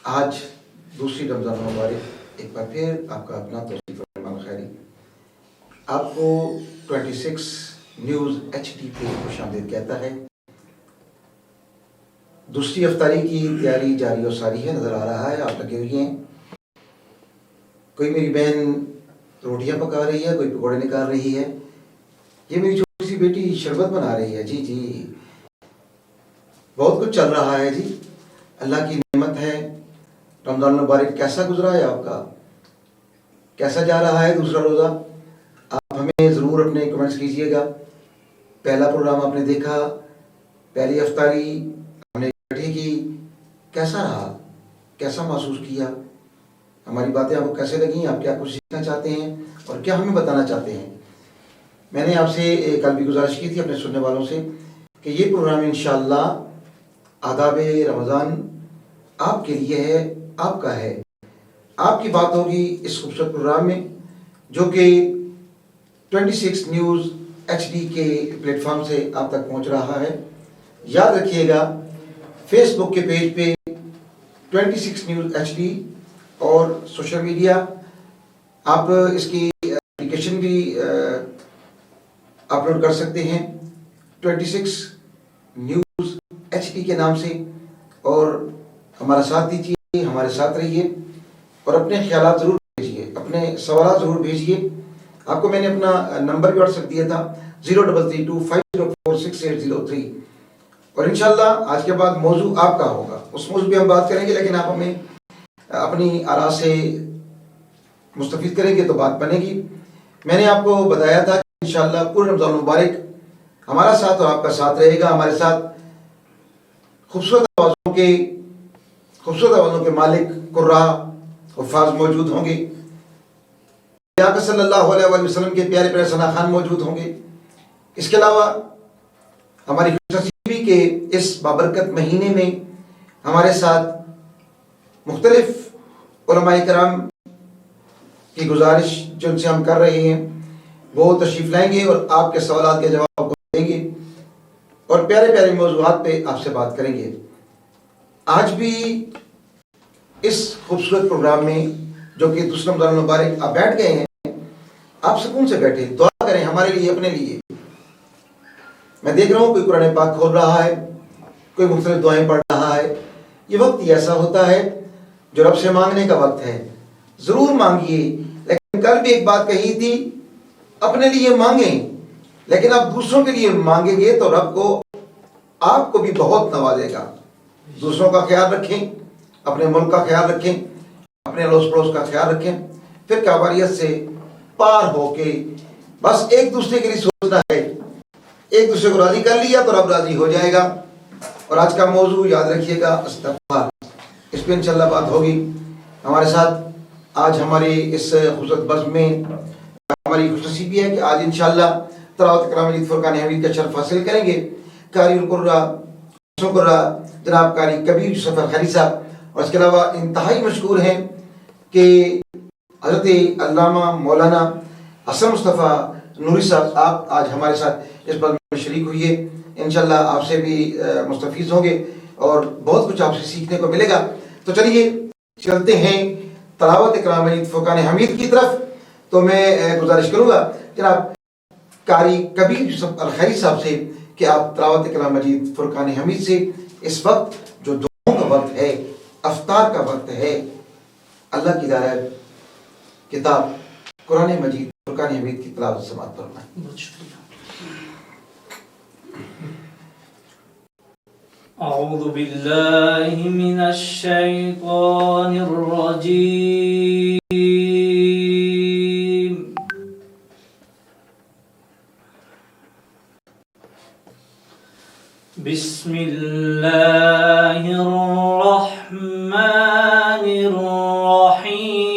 آج دوسری رمضان مبارک ایک بار پھر آپ کا اپنا توصیف رحمان خیری آپ کو 26 نیوز HD پہ خوش آمدید کہتا ہے۔ دوسری افطاری کی تیاری جاری و ساری ہے، نظر آ رہا ہے آپ لگے ہوئے ہیں۔ کوئی میری بہن روٹیاں پکا رہی ہے، کوئی پکوڑے نکال رہی ہے، یہ میری چھوٹی سی بیٹی شربت بنا رہی ہے۔ جی بہت کچھ چل رہا ہے جی، اللہ کی نعمت ہے۔ رمضان مبارک کیسا گزرا ہے آپ کا، کیسا جا رہا ہے دوسرا روزہ؟ آپ ہمیں ضرور اپنے کمنٹس کیجئے گا۔ پہلا پروگرام آپ نے دیکھا، پہلی افطاری ہم نے اکٹھی کی، کیسا رہا، کیسا محسوس کیا، ہماری باتیں آپ کو کیسے لگیں، آپ کیا کچھ سیکھنا چاہتے ہیں اور کیا ہمیں بتانا چاہتے ہیں؟ میں نے آپ سے کل بھی گزارش کی تھی اپنے سننے والوں سے کہ یہ پروگرام انشاءاللہ آداب رمضان آپ کے لیے ہے، آپ کا ہے، آپ کی بات ہوگی اس خوبصورت پروگرام میں جو کہ 26 نیوز HD کے پلیٹ فارم سے آپ تک پہنچ رہا ہے۔ یاد رکھیے گا فیس بک کے پیج پہ 26 نیوز HD اور سوشل میڈیا، آپ اس کی اپلیکیشن بھی اپلوڈ کر سکتے ہیں 26 نیوز HD کے نام سے، اور ہمارا ساتھ دیجیے، ہمارے ساتھ رہیے اور اپنے خیالات ضرور بھیجیے، اپنے سوالات ضرور بھیجیے۔ آپ کو میں نے اپنا نمبر بھی واٹس ایپ دیا تھا 033250460803، اور انشاءاللہ آج کے بعد موضوع آپ کا ہوگا، اس موضوع پہ ہم بات کریں گے، لیکن آپ ہمیں اپنی آراء سے مستفید کریں گے تو بات بنے گی۔ میں نے آپ کو بتایا تھا کہ انشاءاللہ پورے رمضان مبارک ہمارا ساتھ اور آپ کا ساتھ رہے گا۔ ہمارے ساتھ خوبصورت آوازوں کے مالک قراء حفاظ موجود ہوں گے، آقا صلی اللہ علیہ وآلہ وسلم کے پیارے پیارے ثنا خوان موجود ہوں گے۔ اس کے علاوہ ہماری خوش نصیبی کے اس بابرکت مہینے میں ہمارے ساتھ مختلف علماء کرام کی گزارش جو ان سے ہم کر رہے ہیں وہ تشریف لائیں گے اور آپ کے سوالات کے جواب کو دیں گے اور پیارے پیارے موضوعات پہ آپ سے بات کریں گے۔ آج بھی اس خوبصورت پروگرام میں جو کہ دوسرا رمضان مبارک آپ بیٹھ گئے ہیں، آپ سکون سے بیٹھے، دعا کریں ہمارے لیے، اپنے لیے۔ میں دیکھ رہا ہوں کوئی قرآن پاک کھول رہا ہے، کوئی مختلف دعائیں پڑھ رہا ہے۔ یہ وقت ہی ایسا ہوتا ہے جو رب سے مانگنے کا وقت ہے، ضرور مانگیے۔ لیکن کل بھی ایک بات کہی تھی، اپنے لیے مانگیں، لیکن آپ دوسروں کے لیے مانگیں گے تو رب کو آپ کو بھی بہت نوازے گا۔ دوسروں کا خیال رکھیں، اپنے ملک کا خیال رکھیں، اپنے اڑوس پڑوس کا خیال رکھیں، پھر کاباریت سے پار ہو کے بس ایک دوسرے کے لیے سوچنا ہے، ایک دوسرے کو راضی کر لیا تو رب راضی ہو جائے گا۔ اور آج کا موضوع یاد رکھیے گا استغفار، اس پہ انشاءاللہ بات ہوگی۔ ہمارے ساتھ آج ہماری اس خوبصورت بزم میں ہماری خوش نصیبی ہے کہ آج انشاءاللہ تلاوت کلام مجید فرقان حمید کا شرف حاصل کریں گے قاری القراء جناب قاری کبیر یوسف الخیری صاحب، اور اس کے علاوہ انتہائی مشکور ہیں کہ حضرت علامہ مولانا حسن مصطفیٰ نوری صاحب، آپ آج ہمارے ساتھ اس بزم میں شریک ہوئیے۔ انشاءاللہ آپ سے بھی مستفیض ہوں گے اور بہت کچھ آپ سے سیکھنے کو ملے گا۔ تو چلیے چلتے ہیں تلاوت کلام مجید فرقان حمید کی طرف۔ تو میں گزارش کروں گا جناب قاری کبیر یوسف الخیری صاحب سے کہ آپ تلاوت کلام مجید فرقان حمید سے اس وقت جو دعاؤں کا وقت ہے، افطار کا وقت ہے، اللہ کی دار کتاب قرآن مجید فرقان حمید کی تلاوت سماعت فرمائیں۔ بہت شکریہ۔ اعوذ باللہ من الشیطان الرجیم، بسم اللہ الرحمن الرحیم۔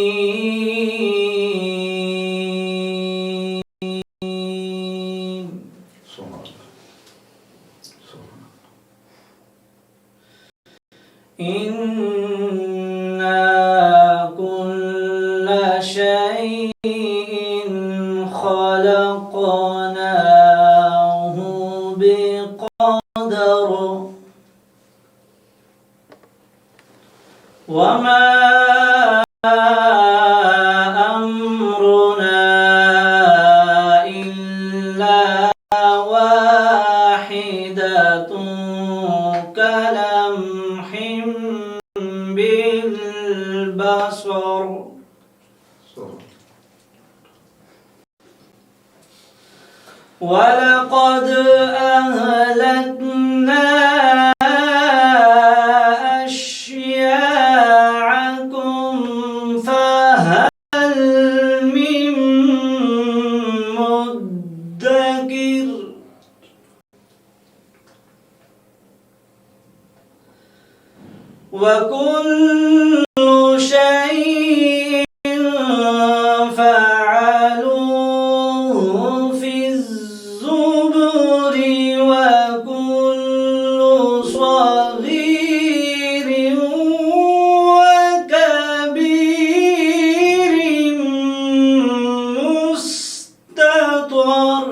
اِنَّا كُلَّ شَيْءٍ خَلَقْنَاهُ بِقَدَرٍ۔ وما أمرنا إلا واحدة كلمح بالبصر ولقد أهلكنا أشياعكم فهل من مدكر وكل شيء فعلوه في الزبر وكل صغير وكبير مستطر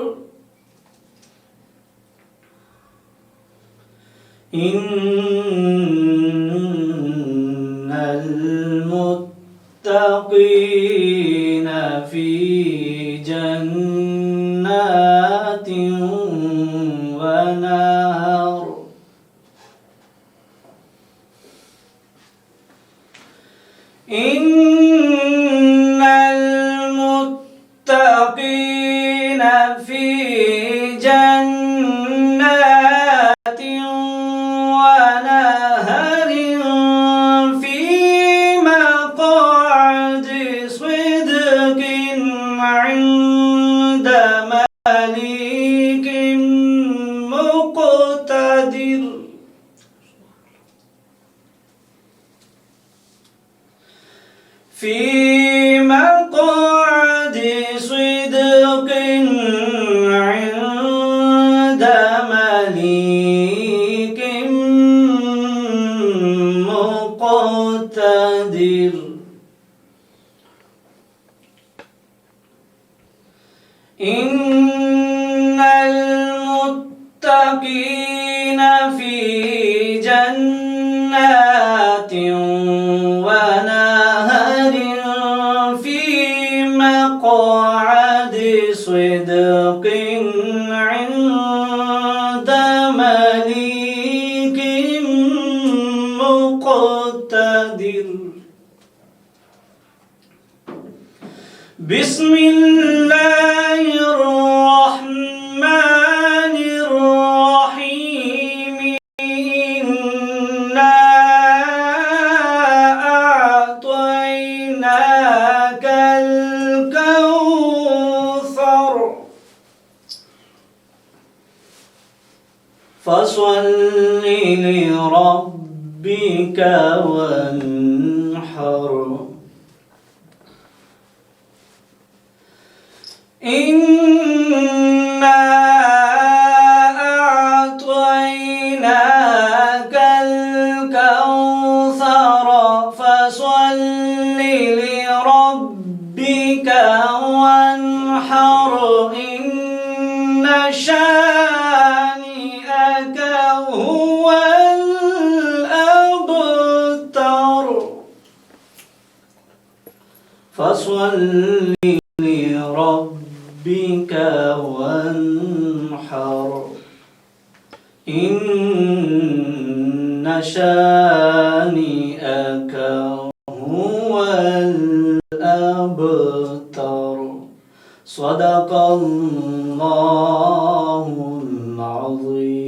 إن المتقين في جنات ونهر إن المتقين في جنات ونهر في مقعد صدق عند مليك مقتدر في مقعد صدق عند مليك مقتدر إن المتقين في جنات ونهر في مقعد صدق عند مليك مقتدر بسم الله الرحمن الرحيم إنا أعطيناك الكوثر فصل لربك وانحر إنا أعطيناك الكوثر فصل لربك وانحر إن شانئك هو الأبتر فصل لربك وانحر إن شانئك هو الأبتر صدق الله العظيم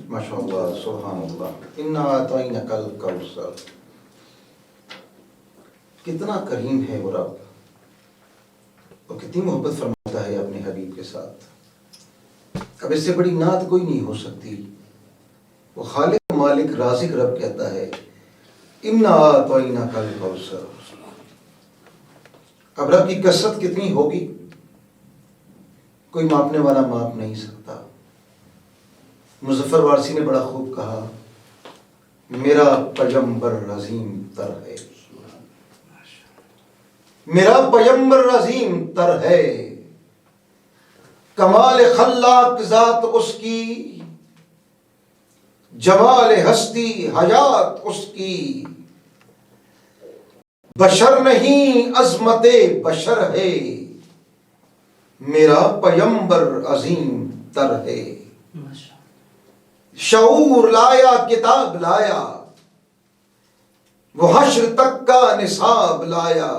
ما شاء اللہ سبحان اللہ انا اعطیناک الکوثر. کتنا کریم ہے وہ رب اور کتنی محبت فرماتا ہے اپنے حبیب کے ساتھ. اب اس سے بڑی نعت کوئی نہیں ہو سکتی. وہ خالق مالک رازق رب کہتا ہے انا اعطیناک الکوثر. اب رب کی کثرت کتنی ہوگی کوئی ماپنے والا ماپ نہیں سکتا. مظفر وارسی نے بڑا خوب کہا میرا پیغمبر عظیم تر ہے، میرا پیغمبر عظیم تر ہے، کمال خلاق ذات اس کی جمال ہستی حیات اس کی، بشر نہیں عظمت بشر ہے، میرا پیمبر عظیم تر ہے۔ شعور لایا کتاب لایا، وہ حشر تک کا نصاب لایا،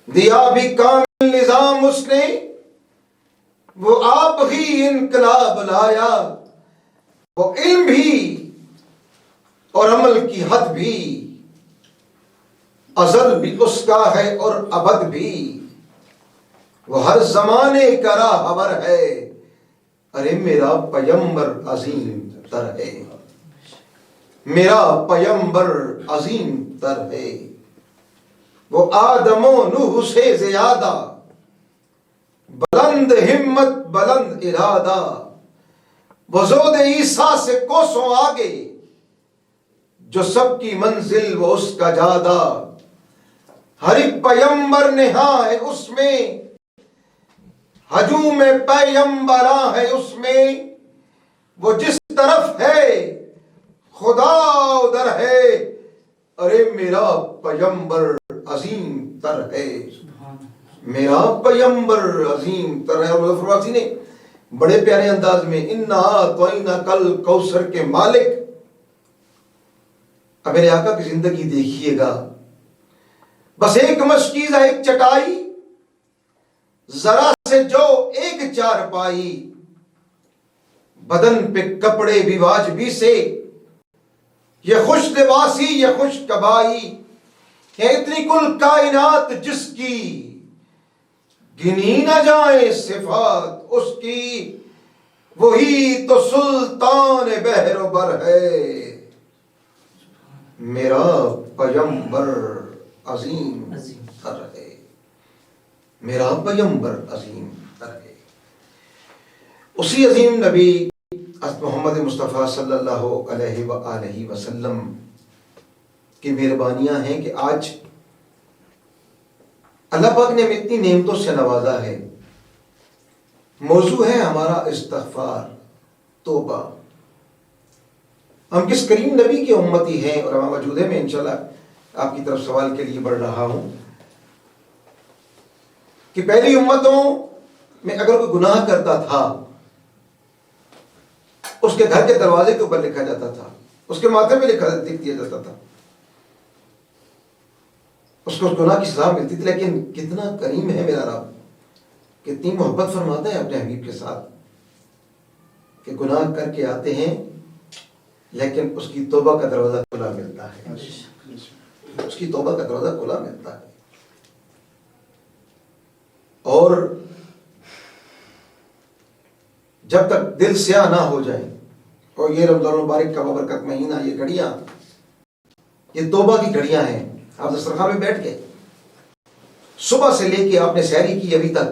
دیا بھی کامل نظام اس نے، وہ آپ ہی انقلاب لایا، وہ علم بھی اور عمل کی حد بھی، ازل بھی اس کا ہے اور ابد بھی، وہ ہر زمانے کا راہبر ہے، ارے میرا پیمبر عظیم تر ہے، میرا پیمبر عظیم تر ہے، وہ آدم و نوح سے زیادہ، بلند ہمت بلند ارادہ، وہ زود عیسیٰ سے کوسوں آگے، جو سب کی منزل وہ اس کا جادہ، ہر ایک پیمبر نہاں ہے اس میں، ہجوم پیمبراں ہے اس میں، وہ جس طرف ہے خدا ادھر ہے، ارے میرا پیمبر عظیم تر ہے، میرا پیمبر عظیم تر ہے۔ اور مظفر واسی نے بڑے پیارے انداز میں اِنَّا أَعْطَيْنَاكَ الْكَوْثَرَ کے مالک، اب میرے آقا کی زندگی دیکھیے گا، بس ایک مشکیزہ ایک چٹائی، ذرا سے جو ایک چارپائی، بدن پہ کپڑے بھی واجبی سے، یہ خوش لباسی یہ خوش کبائی، کہ اتنی کل کائنات جس کی گنی نہ جائیں صفات اس کی، وہی تو سلطان بحر و بر ہے، میرا پیمبر عظیم تر ہے، میرا پیمبر عظیم تر ہے۔ اسی عظیم نبی حضرت محمد مصطفیٰ صلی اللہ علیہ وآلہ وسلم کی مہربانیاں ہیں کہ آج اللہ پاک نے ہمیں اتنی نعمتوں سے نوازا ہے۔ موضوع ہے ہمارا استغفار، توبہ۔ ہم کس کریم نبی کے امتی ہیں، اور ہمارا وجود ہے، میں انشاءاللہ آپ کی طرف سوال کے لیے بڑھ رہا ہوں کہ پہلی امتوں میں اگر کوئی گناہ کرتا تھا، اس کے گھر کے دروازے کے اوپر لکھا جاتا تھا، اس کے ماتھے پہ لکھ دیا جاتا تھا، اس کو اس گناہ کی سزا ملتی تھی۔ لیکن کتنا کریم ہے میرا رب، کتنی محبت فرماتا ہے اپنے حبیب کے ساتھ، کہ گناہ کر کے آتے ہیں لیکن اس کی توبہ کا دروازہ کھلا ملتا ہے، اس کی توبہ کا دروازہ کھلا ملتا ہے۔ اور جب تک دل سیاہ نہ ہو جائے، اور یہ رمضان المبارک کا بابرکت مہینہ، یہ گھڑیاں، یہ توبہ کی گھڑیاں ہیں۔ آپ دسترخوان میں بیٹھ کے صبح سے لے کے آپ نے سحری کی ابھی تک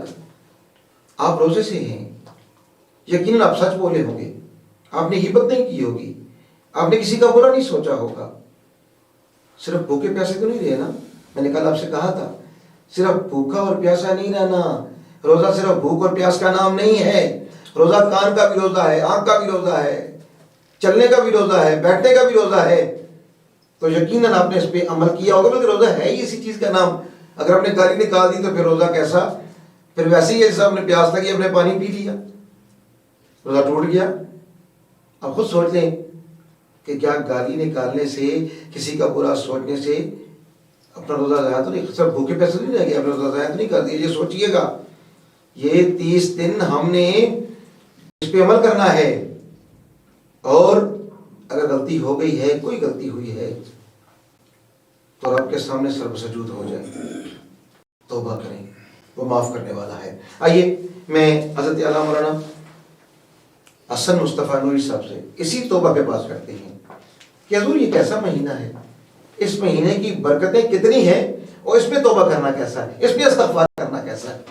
آپ روزے سے ہیں، یقیناً آپ سچ بولے ہوں گے، آپ نے غیبت نہیں کی ہوگی، آپ نے کسی کا برا نہیں سوچا ہوگا۔ صرف بھوکے پیاسے تو نہیں رہے نا؟ میں نے کل آپ سے کہا تھا، صرف بھوکا اور پیاسا نہیں رہنا، روزہ صرف بھوک اور پیاس کا نام نہیں ہے، روزہ کان کا بھی روزہ ہے، آنکھ کا بھی روزہ ہے، چلنے کا بھی روزہ ہے، بیٹھنے کا بھی روزہ ہے۔ تو یقیناً آپ نے اس پہ عمل کیا ہوگا، بلکہ روزہ ہے ہی اسی چیز کا نام۔ اگر آپ نے گالی نکال دی تو پھر روزہ کیسا؟ پھر ویسے ہی جیسے آپ نے پیاس لگی، آپ نے پانی پی لیا، روزہ ٹوٹ گیا۔ اب خود سوچ لیں کہ کیا گالی نکالنے سے، کسی کا برا سوچنے سے اپنا روزہ ضائع تو نہیں، صرف بھوکے پیسے نہیں رہ گئے، اپنا روزہ ضائع تو نہیں کر دیا؟ یہ سوچئے گا، یہ 30 دن ہم نے اس پہ عمل کرنا ہے، اور اگر غلطی ہو گئی ہے، کوئی غلطی ہوئی ہے، تو رب کے سامنے سر سجود ہو جائیں، توبہ کریں، وہ معاف کرنے والا ہے۔ آئیے میں حضرت اعلیٰ مولانا حسن مصطفیٰ نوری صاحب سے اسی توبہ پہ بات کرتے ہیں کہ حضور یہ کیسا مہینہ ہے، اس مہینے کی برکتیں کتنی ہیں، اور اس میں توبہ کرنا کیسا ہے، اس میں استغفار کرنا کیسا ہے؟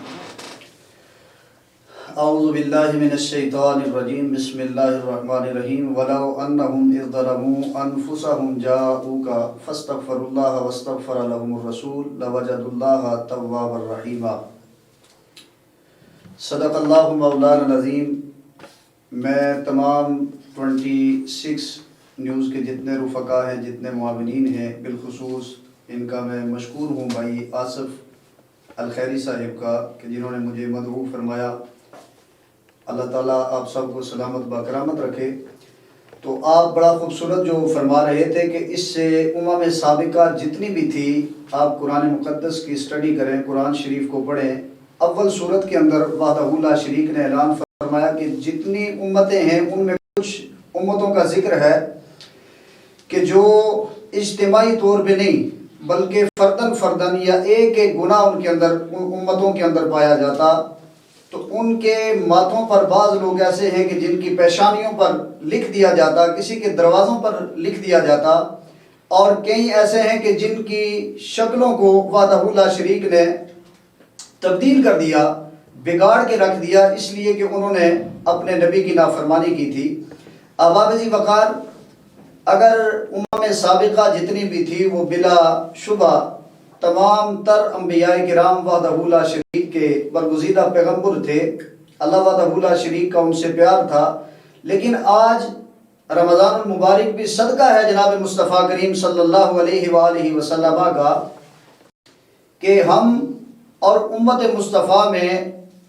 اعوذ باللہ من الشیطان الرجیم، بسم اللہ الرحمن الرحیم۔ وَلَوْ أَنَّهُمْ إِذْ ظَلَمُوا أَنفُسَهُمْ جَاءُوكَ فَاسْتَغْفَرُوا اللَّهَ وَاسْتَغْفَرَ لَهُمُ الرَّسُولُ لَوَجَدُوا اللَّهَ تَوَّابًا رَحِيمًا۔ صدق اللہ مولانا العظیم۔ میں تمام 26 نیوز کے جتنے رفقا ہیں، جتنے معاونین ہیں، بالخصوص ان کا میں مشکور ہوں بھائی آصف الخیری صاحب کا کہ جنہوں نے مجھے مدعو فرمایا۔ اللہ تعالیٰ آپ سب کو سلامت باکرامت رکھے۔ تو آپ بڑا خوبصورت جو فرما رہے تھے کہ اس سے امم سابقہ جتنی بھی تھی، آپ قرآن مقدس کی اسٹڈی کریں، قرآن شریف کو پڑھیں۔ اول سورت کے اندر وحدہ لا شریک نے اعلان فرمایا کہ جتنی امتیں ہیں ان میں کچھ امتوں کا ذکر ہے کہ جو اجتماعی طور پہ نہیں بلکہ فردن فردن یا ایک ایک گناہ ان کے اندر، ان امتوں کے اندر پایا جاتا۔ تو ان کے ماتھوں پر بعض لوگ ایسے ہیں کہ جن کی پیشانیوں پر لکھ دیا جاتا، کسی کے دروازوں پر لکھ دیا جاتا، اور کئی ایسے ہیں کہ جن کی شکلوں کو وحدہ لا شریک نے تبدیل کر دیا، بگاڑ کے رکھ دیا، اس لیے کہ انہوں نے اپنے نبی کی نافرمانی کی تھی۔ احباب ذی وقار، اگر امم سابقہ جتنی بھی تھی وہ بلا شبہ تمام تر انبیاء کرام وحدہ لا شریک کے برگزیدہ پیغمبر تھے، اللہ وحدہ لا شریک کا ان سے پیار تھا۔ لیکن آج رمضان المبارک بھی صدقہ ہے جناب مصطفیٰ کریم صلی اللہ علیہ وآلہ وسلم کا کہ ہم اور امت مصطفیٰ میں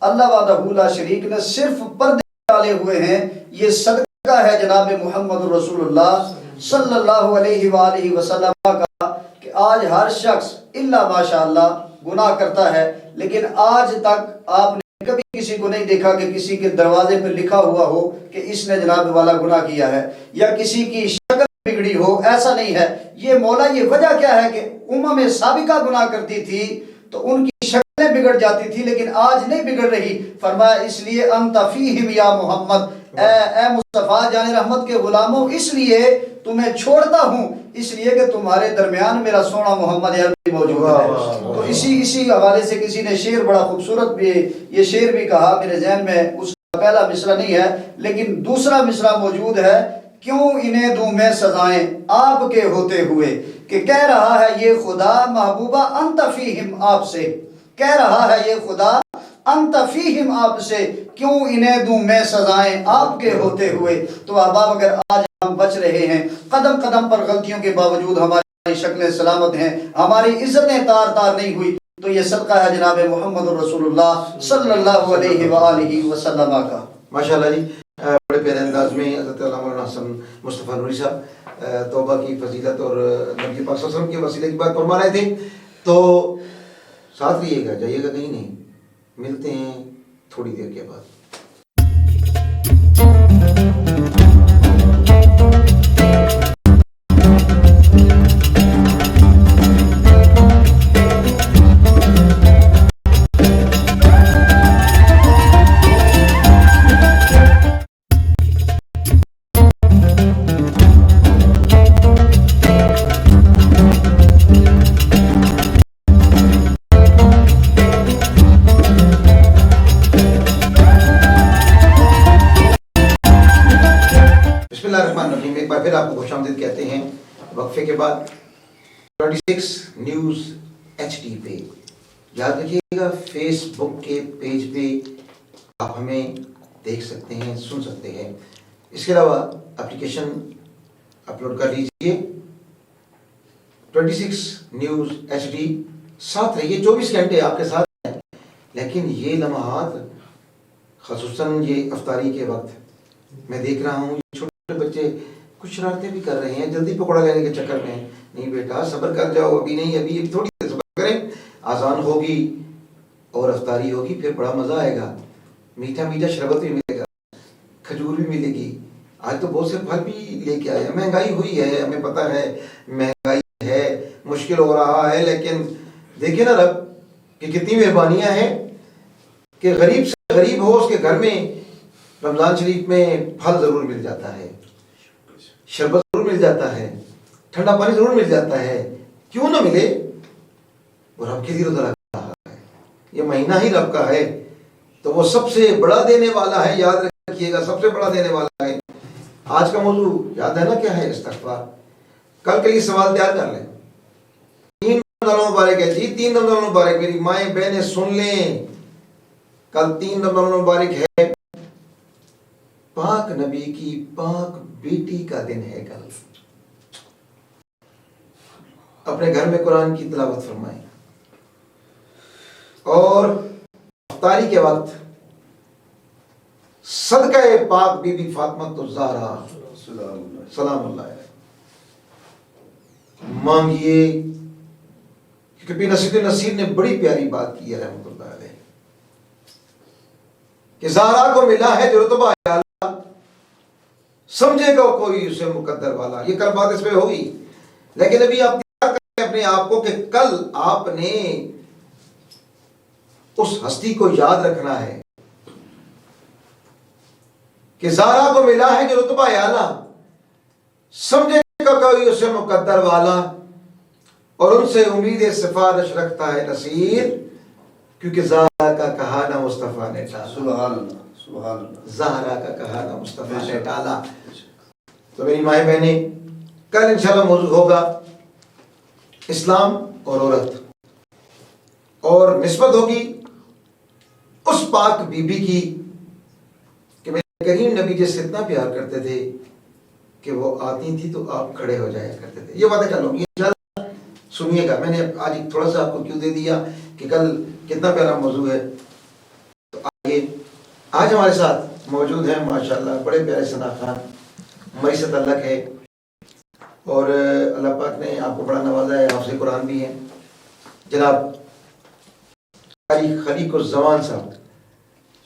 اللہ وحدہ لا شریک نے صرف پردے ڈالے ہوئے ہیں۔ یہ صدقہ ہے جناب محمد رسول اللہ صلی اللہ علیہ وآلہ وسلم کا کہ آج ہر شخص الا ماشاءاللہ گناہ کرتا ہے، لیکن آج تک آپ نے کبھی کسی کو نہیں دیکھا کہ کسی کے دروازے پہ لکھا ہوا ہو کہ اس نے جناب والا گناہ کیا ہے، یا کسی کی شکل بگڑی ہو، ایسا نہیں ہے۔ یہ مولا، یہ وجہ کیا ہے کہ امم سابقہ گناہ کرتی تھی تو ان کی شکلیں بگڑ جاتی تھی، لیکن آج نہیں بگڑ رہی۔ فرمایا اس لیے انت فیہم یا محمد، اے مصطفیٰ جان رحمت کے غلاموں، اس لیے تمہیں چھوڑتا ہوں، اس لیے کہ تمہارے درمیان میرا سونا محمد عربی موجود ہے۔ تو اسی حوالے سے کسی نے شعر بڑا خوبصورت بھی یہ شعر بھی کہا، میرے ذہن میں اس کا پہلا مصرع نہیں ہے لیکن دوسرا مصرع موجود ہے۔ کیوں انہیں دوں میں سزائیں آپ کے ہوتے ہوئے، کہ کہہ رہا ہے یہ خدا محبوبہ انت فیہم، آپ سے کہہ رہا ہے یہ خدا انت فیہم، آپ سے کیوں انہیں دوں میں سزائیں آپ کے ہوتے ہوئے۔ تو احباب، اگر آج ہم بچ رہے ہیں، قدم قدم پر غلطیوں کے باوجود ہماری شکلیں سلامت ہیں، ہماری عزتیں تار تار نہیں ہوئی، تو یہ صدقہ ہے جناب محمد رسول اللہ صلی اللہ علیہ وآلہ وسلم کا۔ ماشاءاللہ جی، بڑے پیارے انداز میں حضرت علامہ مولانا حسن مصطفیٰ نوری صاحب توبہ کی فضیلت اور نبی پاک صلی اللہ علیہ وسلم کے وسیلے کی بات فرما رہے تھے۔ تو ساتھ رہیے گا، جائیے گا کہیں نہیں، ملتے ہیں تھوڑی دیر کے بعد۔ ایک بار پھر آپ کو خوش آمدید کہتے ہیں وقفے کے بعد 26 نیوز ایچ ڈی پہ۔ یاد رکھیے گا فیس بک کے پیج پہ آپ ہمیں دیکھ سکتے ہیں، سن سکتے ہیں۔ اس کے علاوہ اپلیکیشن اپلوڈ کر لیجئے 26 نیوز ایچ ڈی، ساتھ رہیے، 24 گھنٹے آپ کے ساتھ ہیں۔ لیکن یہ لمحات، خصوصاً یہ افطاری کے وقت، میں دیکھ رہا ہوں چھوٹے بچے کچھ شرارتیں بھی کر رہے ہیں، جلدی پکوڑا لینے کے چکر میں۔ نہیں بیٹا، صبر کر جاؤ، ابھی نہیں، ابھی تھوڑی دیر صبر کریں، اذان ہوگی اور افطاری ہوگی، پھر بڑا مزہ آئے گا، میٹھا میٹھا شربت بھی ملے گا، کھجور بھی ملے گی۔ آج تو بہت سے پھل بھی لے کے آئے ہیں، مہنگائی ہوئی ہے، ہمیں پتہ ہے مہنگائی ہے، مشکل ہو رہا ہے، لیکن دیکھیں نا رب کہ کتنی مہربانیاں ہیں کہ غریب سے غریب ہو اس کے گھر میں رمضان شریف میں پھل ضرور مل جاتا ہے، شربت ضرور مل جاتا ہے، ٹھنڈا پانی ضرور مل جاتا ہے، کیوں نہ ملے؟ وہ رب کے لیے روزہ رکھ رہا ہے، یہ مہینہ ہی رب کا ہے، تو وہ سب سے بڑا دینے والا ہے، یاد رکھیے گا، سب سے بڑا دینے والا ہے۔ آج کا موضوع یاد ہے نا کیا ہے؟ استغفار۔ کل کے لیے سوال تیار کر لیں۔ 3 رمضان مبارک ہے جی، 3 رمضان مبارک، میری مائیں بہنیں سن لیں، کل 3 رمضان مبارک ہے۔ پاک نبی کی پاک بیٹی کا دن ہے کل. اپنے گھر میں قرآن کی تلاوت فرمائیں اور افطاری کے وقت صدقہ پاک بی بی فاطمہ الزہرا سلام اللہ علیہ مانگیے، کیونکہ پیر نصیر النصیر نے بڑی پیاری بات کی ہے رحمۃ اللہ علیہ کہ زہرا کو ملا ہے جو رتبہ اعلیٰ، سمجھے گا کوئی اسے مقدر والا. یہ کل بات اس پہ ہوگی، لیکن ابھی آپ کیا کریں اپنے آپ کو کہ کل آپ نے اس ہستی کو یاد رکھنا ہے کہ زہرا کو ملا ہے جو رتبہ اعلیٰ، سمجھے گا کوئی اسے مقدر والا، اور ان سے امید سفارش رکھتا ہے نصیر، کیونکہ زہرا کا کہانا مصطفیٰ نے ٹالا. سبحان اللہ سبحان اللہ. زہرا کا کہانا مصطفیٰ نے ٹالا. تو میری مائیں بہنیں، کل انشاءاللہ موضوع ہوگا اسلام اور عورت، اور نسبت ہوگی اس پاک بی بی کی کہ میرے کریم نبی جس سے اتنا پیار کرتے تھے کہ وہ آتی تھی تو آپ کھڑے ہو جایا کرتے تھے. یہ باتیں کل ہوں گی انشاءاللہ، سنیے گا. میں نے آج تھوڑا سا آپ کو کیوں دے دیا کہ کل کتنا پیارا موضوع ہے. تو آئیے، آج ہمارے ساتھ موجود ہیں ماشاءاللہ بڑے پیارے ثنا خان، معیشت اللہ ہے، اور اللہ پاک نے آپ کو بڑا نوازا ہے، حافظ قرآن بھی ہیں جناب خلیق الزمان صاحب،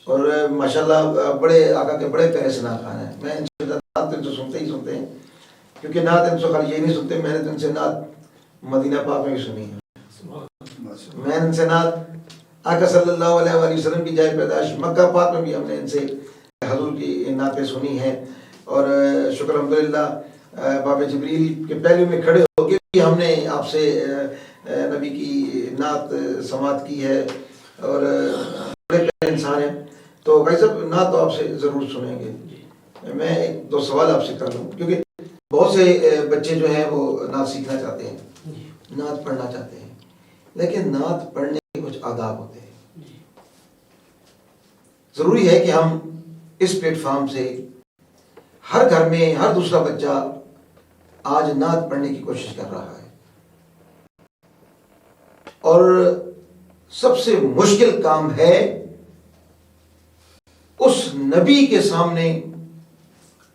اور ماشاءاللہ بڑے آقا کے بڑے پیارے ثنا خان ہیں. میں ان سے نعت تو سنتے ہی سنتے ہیں، کیونکہ نعت ان سے خالی یہ نہیں سنتے، میں نے ان سے نعت مدینہ پاک میں بھی سنی ہے. میں ان سے نعت آقا صلی اللہ علیہ وآلہ وسلم کی جائے پیدائش مکہ پاک میں بھی ہم نے ان سے حضور کی نعتیں سنی ہیں. اور شکر الحمدللہ باب جبریل کے پہلو میں کھڑے ہو کے بھی ہم نے آپ سے نبی کی نعت سماعت کی ہے، اور بڑے پیارے انسان ہیں. تو بھائی صاحب نعت تو آپ سے ضرور سنیں گے. میں ایک دو سوال آپ سے کر لوں، کیونکہ بہت سے بچے جو ہیں وہ نعت سیکھنا چاہتے ہیں، نعت پڑھنا چاہتے ہیں، لیکن نعت پڑھنے کے کچھ آداب ہوتے ہیں. ضروری ہے کہ ہم اس پلیٹ فارم سے ہر گھر میں ہر دوسرا بچہ آج نعت پڑھنے کی کوشش کر رہا ہے، اور سب سے مشکل کام ہے اس نبی کے سامنے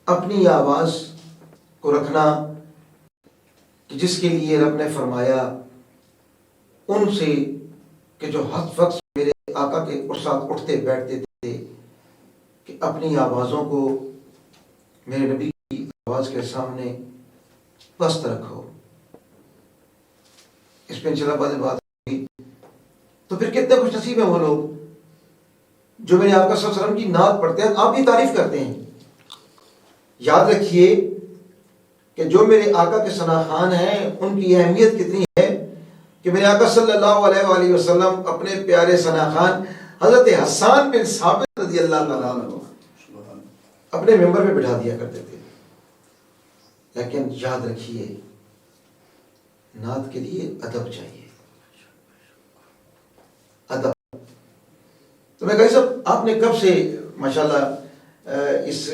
اپنی آواز کو رکھنا کہ جس کے لیے رب نے فرمایا ان سے کہ جو ہر وقت میرے آقا کے ساتھ اٹھتے بیٹھتے تھے کہ اپنی آوازوں کو میرے نبی کی آواز کے سامنے پست رکھو. اس پہ انشاءاللہ بعد بات ہوگی. تو پھر کتنے خوش نصیب ہیں وہ لوگ جو میرے آقا صلی اللہ علیہ وسلم کی نعت پڑھتے ہیں، آپ کی تعریف کرتے ہیں. یاد رکھیے کہ جو میرے آقا کے ثنا خان ہیں ان کی اہمیت کتنی ہے کہ میرے آقا صلی اللہ علیہ وآلہ وسلم اپنے پیارے ثنا خان حضرت حسان بن ثابت رضی اللہ تعالیٰ عنہ اپنے ممبر پہ بٹھا دیا کرتے تھے. لیکن یاد رکھیے نعت کے لیے ادب چاہیے، ادب. تو میں کہا صاحب آپ نے کب سے ماشاءاللہ اس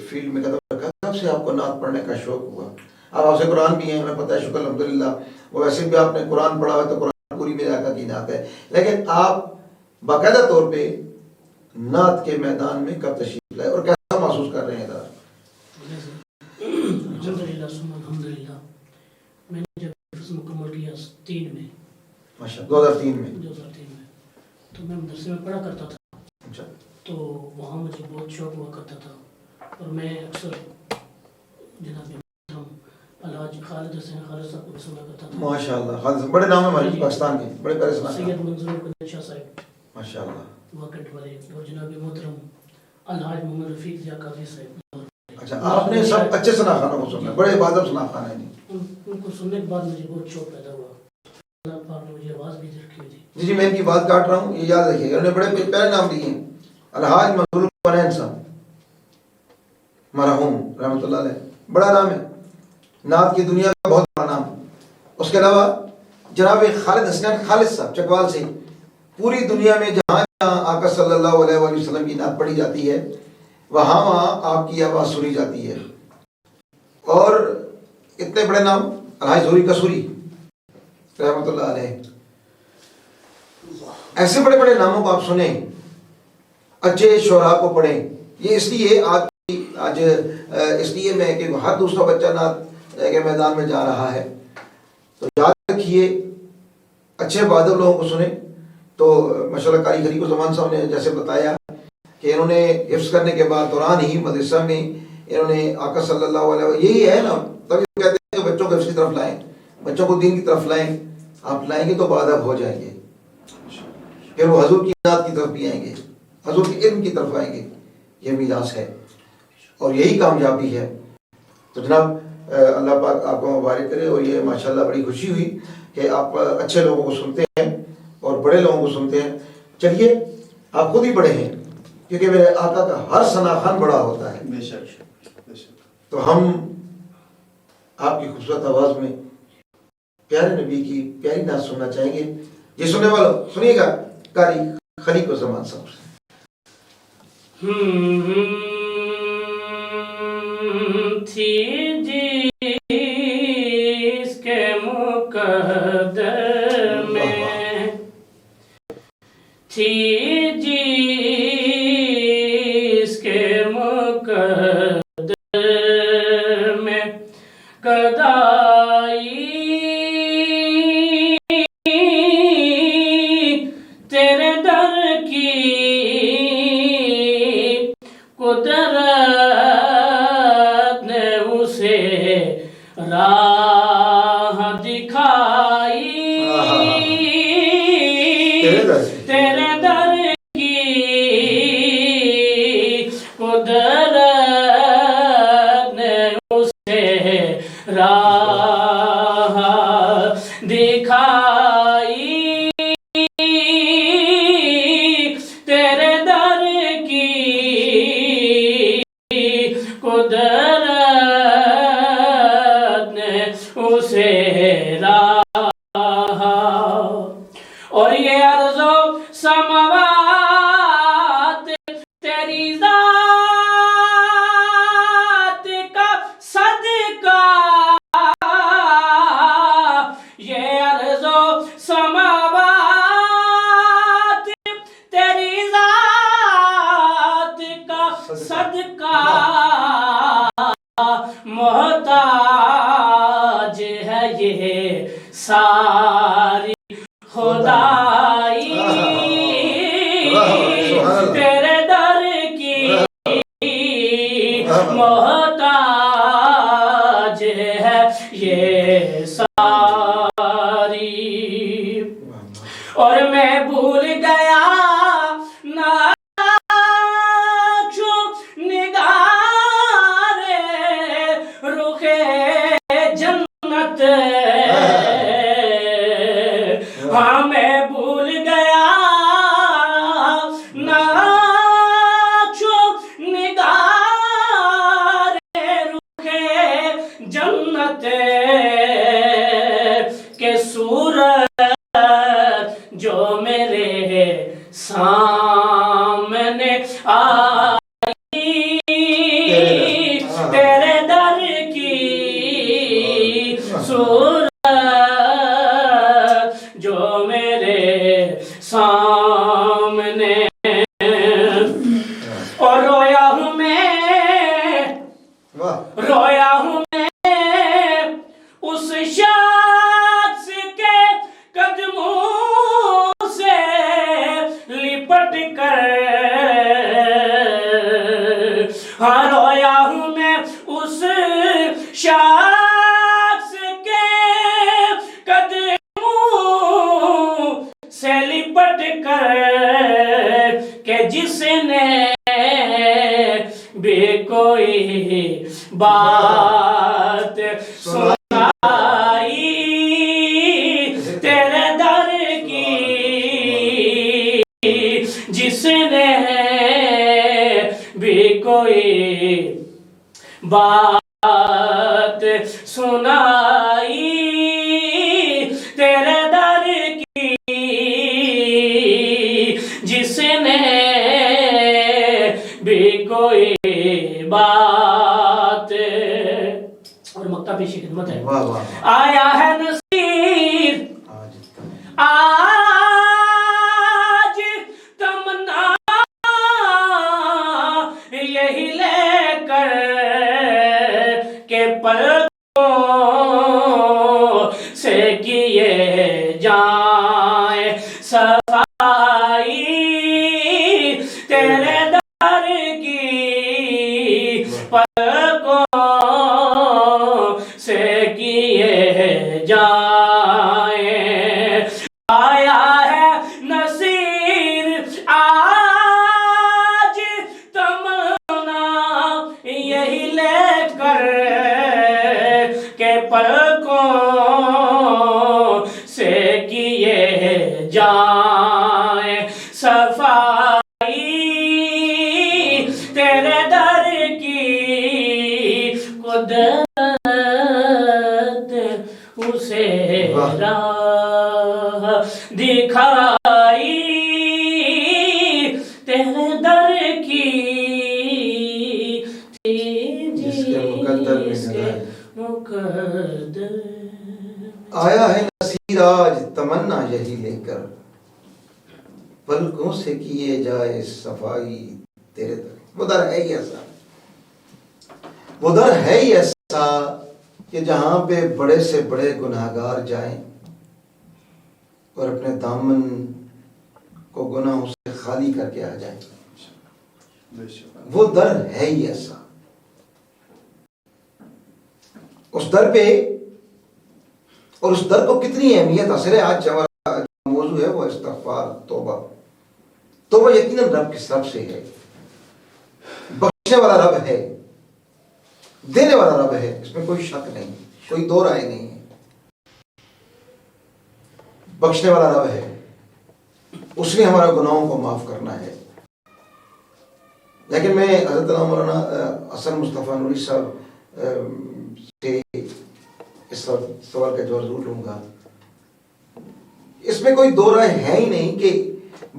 فیلڈ میں قدم رکھا، کب سے آپ کو نعت پڑھنے کا شوق ہوا؟ آپ حافظ قرآن بھی ہیں، ہمیں پتہ ہے شکر الحمدللہ، وہ ویسے بھی آپ نے قرآن پڑھا ہوا ہے تو قرآن پوری میرے آقا کی نعت ہے، لیکن آپ باقاعدہ طور پہ نعت کے میدان میں کب تشریف لائے اور کیسا محسوس کر رہے ہیں؟ ذرا الحمدللہ ثم الحمدللہ. میں نے جب حفظ مکمل کیا 3 میں، ماشاء 2003 میں، تو میں مدرسے میں پڑھا کرتا تھا، تو وہاں مجھے بہت شوق ہوا کرتا تھا، اور میں اکثر جناب الحاج خالد حسین خالد صاحب کو سنا کرتا تھا. ماشاءاللہ خالد صاحب بڑے نام ہیں ہمارے پاکستان کے، بڑے پیارے ثنا خان. سید منظور قدر شاہ صاحب ماشاءاللہ واقعٹ والے، اور جناب محترم الحاج محمد رفیق ضیاء قاضی صاحب. اچھا آپ نے سب اچھے ثنا خانوں کو سنا، بڑے بادب ثنا خان ہیں. ان کو سننے کے بعد مجھے بہت شوق پیدا ہوا. اللہ پاک نے مجھے آواز بھی رکھی ہوئی تھی. جی میں ان کی بات کاٹ رہا ہوں، یہ یاد رکھیے گا. انہوں نے بڑے پیارے نام دیے ہیں، الحاج منظور قنین صاحب مرحوم رحمۃ اللہ علیہ، بڑا نام ہے نعت کی دنیا کا، بہت بڑا نام. اس کے علاوہ جناب خالد حسین خالد صاحب چکوال سے، پوری دنیا میں جہاں جہاں آقا صلی اللہ علیہ وآلہ وسلم کی نعت پڑھی جاتی ہے وہاں آپ کی آواز سنی جاتی ہے. اور اتنے بڑے نام الحاج ظہوری قصوری رحمۃ اللہ علیہ، ایسے بڑے بڑے ناموں کو آپ سنیں، اچھے شعراء کو پڑھیں. یہ اس لیے آج اس لیے میں کہ ہر دوسرا بچہ نعت کے میدان میں جا رہا ہے، تو یاد رکھیے اچھے بہادر لوگوں کو سنیں. تو ماشاءاللہ قاری خلیق الزمان صاحب نے جیسے بتایا کہ انہوں نے حفظ کرنے کے بعد دوران ہی مدرسہ میں انہوں نے آقا صلی اللہ علیہ وسلم، یہی ہے نا، تبھی کہتے ہیں کہ بچوں کو حفظ کی طرف لائیں، بچوں کو دین کی طرف لائیں. آپ لائیں گے تو باادب ہو جائیں گے، پھر وہ حضور کی ذات کی طرف بھی آئیں گے، حضور کے علم کی طرف آئیں گے. یہ میراث ہے اور یہی کامیابی ہے. تو جناب اللہ پاک آپ کو مبارک کرے. اور یہ ماشاءاللہ بڑی خوشی ہوئی کہ آپ اچھے لوگوں کو سنتے ہیں اور بڑے لوگوں کو سنتے ہیں. چلیے آپ خود ہی بڑے ہیں، کیونکہ میرے آقا کا ہر ثنا خوان بڑا ہوتا ہے. بے شک بے شک. تو ہم آپ کی خوبصورت آواز میں پیارے نبی کی پیاری نعت سننا چاہیں گے. یہ سننے والوں سنیے گا قاری خلیق الزمان صاحب سے. تھی جس کے مقدر میں، تھی جس کے مقدر میں گدائی، تیرے در کی قدرت نے اسے راہ دکھائی. تیرے در کی قدرت نے اسے راہ دکھائی. تیرے در کی قدرت نے اسے راہ، اور یہ ارض و سماوات تیری ذات کا صدقہ، یہ ارض و سماوات تیری ذات کا صدقہ، محتاج ہے یہ ساری خدائی. تیرے در کی محتاج ہے یہ ساری. اور میں بھول گیا نقش و نگار رخ جنت، ہاں میں بھول گیا نقش و نگار رخ جنت کے صورت جو میرے سامنے آئی. تیرے در کی صورت جو میرے سامنے، اور رویا ہوں میں، رویا ہوں میں اس شخص کے قدموں سے لپٹ کر. ہاں رویا ہوں میں اس شخص کے قدموں سے لپٹ کر کہ جس نے بھی کوئی بات سنائی. تیرے در کی جس نے بھی کوئی بات سنائی. تیرے در کی جس نے بھی کوئی نقطہ پیشی خدمت ہے. واہ واہ. آیا ہے نصیر آج تمنا یہی لے کر کہ پلکوں سے کیے جائیں صفائی تیرے در کی پلکوں سے کیے جائیں. آیا ہے نصیر آج تمنا یہی لے کر کہ پلکوں سے کیے جائیں صفائی تیرے در کی قدرت اسے راہ دکھائی تیرے در کی جس کے مقدر میں جس کے نظر. مقدر. آیا ہے نصیر آج تمنا یہی لے کر پلکوں سے کیے جائے صفائی تیرے در. وہ در ہے ہی ایسا، وہ در ہے ہی ایسا کہ جہاں پہ بڑے سے بڑے گناہگار جائیں اور اپنے دامن کو گناہوں سے خالی کر کے آ جائیں. وہ در ہے ہی ایسا. اس در پہ اور اس در کو کتنی اہمیت حاصل ہے. آج ہمارا موضوع ہے وہ استغفار، توبہ. توبہ یقیناً رب کس رب سے ہے، بخشنے والا رب ہے، دینے والا رب ہے، اس میں کوئی شک نہیں، کوئی دو رائے نہیں ہے. بخشنے والا رب ہے، اس نے ہمارے گناہوں کو معاف کرنا ہے. لیکن میں حضرت مولانا حسن مصطفیٰ نوری صاحب سے اس سوال کا جواب ضرور لوں گا. اس میں کوئی دو رائے ہے ہی نہیں کہ